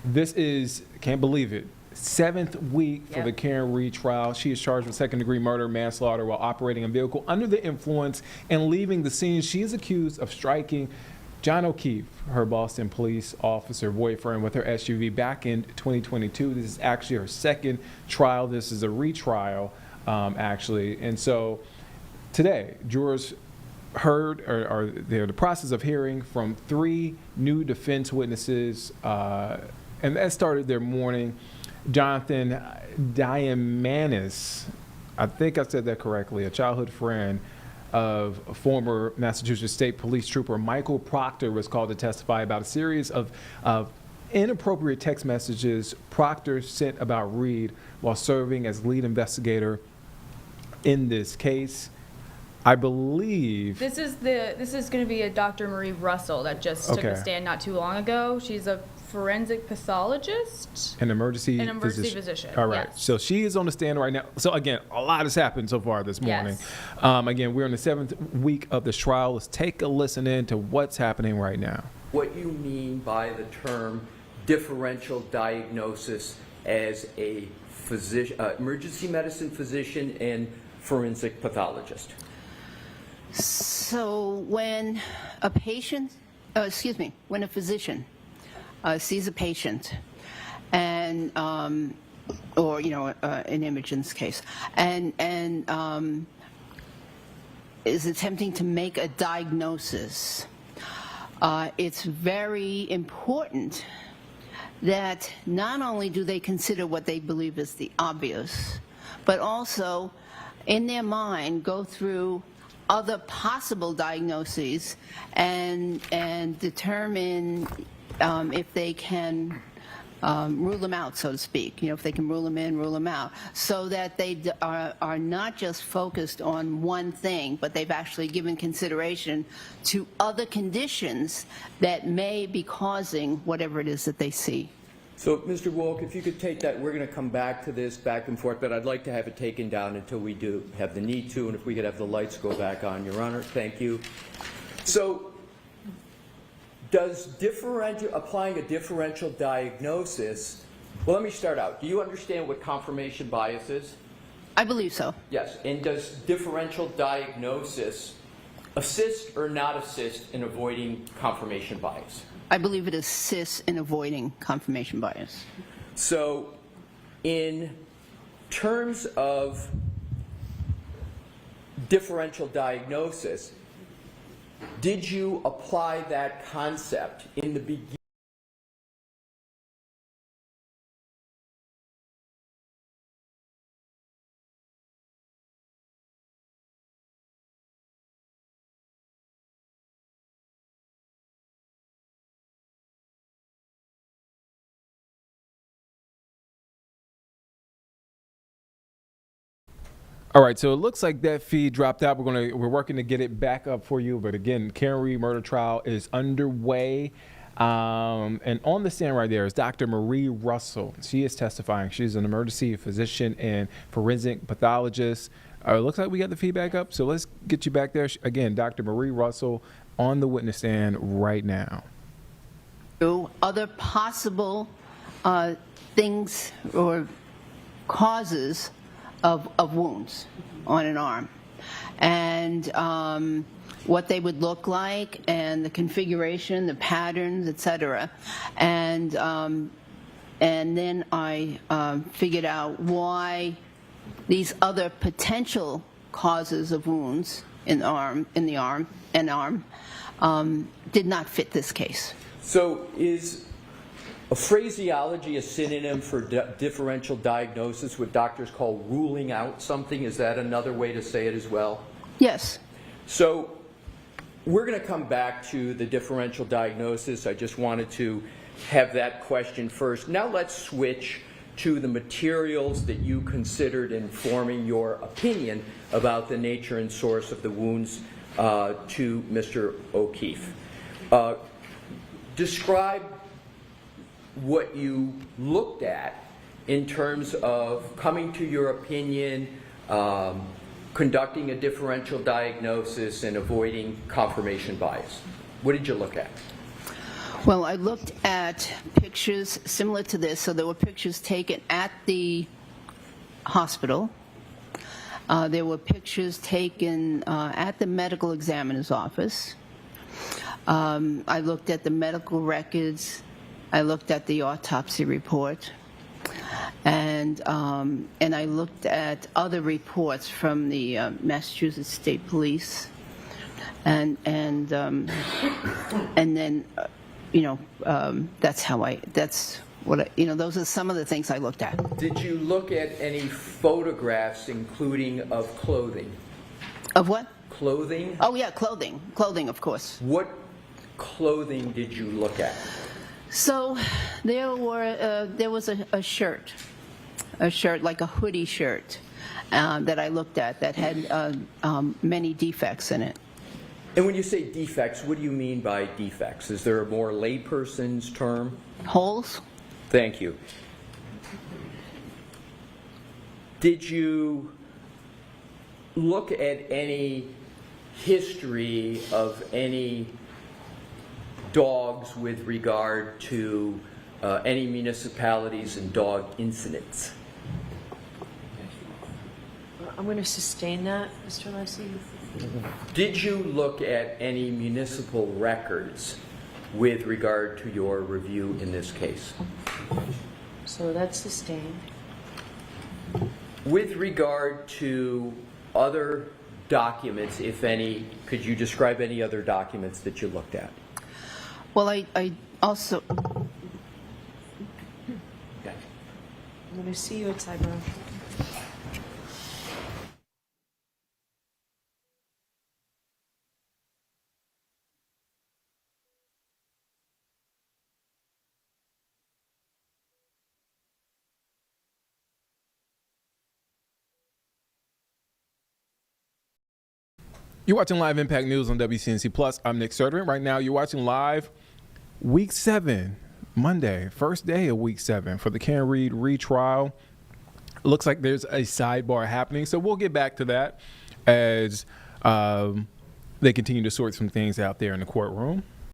This is, can't believe it, 7th week for the Karen Reed trial. She is charged with second-degree murder, manslaughter while operating a vehicle under the influence and leaving the scene. She is accused of striking John O'Keefe, her Boston police officer boyfriend, with her SUV back in 2022. This is actually her second trial. This is a retrial, actually. And so today, jurors heard, or they're in the process of hearing from 3 new defense witnesses, and that started their morning. Jonathan Diamanis, I think I said that correctly, a childhood friend of former Massachusetts State Police Trooper Michael Proctor, was called to testify about a series of inappropriate text messages Proctor sent about Reed while serving as lead investigator in this case. I believe this is going to be a Dr. Marie Russell that just took the stand not too long ago. She's a forensic pathologist, an emergency physician. All right, so she is on the stand right now. So again, a lot has happened so far this morning. Again, we're in the 7th week of this trial. Let's take a listen in to what's happening right now. What you mean by the term differential diagnosis as a physician, emergency medicine physician and forensic pathologist? So when a patient, when a physician sees a patient and, or, an Imogen's case, and is attempting to make a diagnosis, it's very important that not only do they consider what they believe is the obvious, but also in their mind go through other possible diagnoses and determine if they can rule them out, so to speak. If they can rule them in, rule them out, so that they are not just focused on one thing, but they've actually given consideration to other conditions that may be causing whatever it is that they see. So, Mr. Wolk, if you could take that, we're going to come back to this back and forth, but I'd like to have it taken down until we do have the need to, and if we could have the lights go back on, Your Honor. Thank you. So, does applying a differential diagnosis, well, let me start out. Do you understand what confirmation bias is? I believe so. Yes. And does differential diagnosis assist or not assist in avoiding confirmation bias? I believe it assists in avoiding confirmation bias. So, in terms of differential diagnosis, did you apply that concept in the beginning? All right, so it looks like that feed dropped out. We're working to get it back up for you. But again, Karen Reed murder trial is underway. And on the stand right there is Dr. Marie Russell. She is testifying. She's an emergency physician and forensic pathologist. It looks like we got the feedback up, so let's get you back there. Again, Dr. Marie Russell on the witness stand right now. Other possible things or causes of wounds on an arm, and what they would look like, and the configuration, the patterns, etc. And then I figured out why these other potential causes of wounds in the arm did not fit this case. So is a phraseology a synonym for differential diagnosis, what doctors call ruling out something? Is that another way to say it as well? Yes. So we're going to come back to the differential diagnosis. I just wanted to have that question first. Now let's switch to the materials that you considered in forming your opinion about the nature and source of the wounds to Mr. O'Keefe. Describe what you looked at in terms of coming to your opinion, conducting a differential diagnosis, and avoiding confirmation bias. What did you look at? Well, I looked at pictures similar to this. So there were pictures taken at the hospital. There were pictures taken at the medical examiner's office. I looked at the medical records. I looked at the autopsy report. And I looked at other reports from the Massachusetts State Police. And then, that's what those are some of the things I looked at. Did you look at any photographs, including of clothing? Of what? Clothing? Oh, yeah, clothing. Clothing, of course. What clothing did you look at? So there was a shirt, like a hoodie shirt, that I looked at that had many defects in it. And when you say defects, what do you mean by defects? Is there a more layperson's term? Holes? Thank you. Did you look at any history of any dogs with regard to any municipalities and dog incidents? I'm going to sustain that, Mr. Leslie. Did you look at any municipal records with regard to your review in this case? So that's sustained. With regard to other documents, if any, could you describe any other documents that you looked at? Well, I also... Okay. I'm going to see you at Cyber. You're watching Live Impact News on WCNC Plus. I'm Nick Serderin. Right now, you're watching live Week 7, Monday, first day of Week 7 for the Karen Reed retrial. Looks like there's a sidebar happening, so we'll get back to that as they continue to sort some things out there in the courtroom.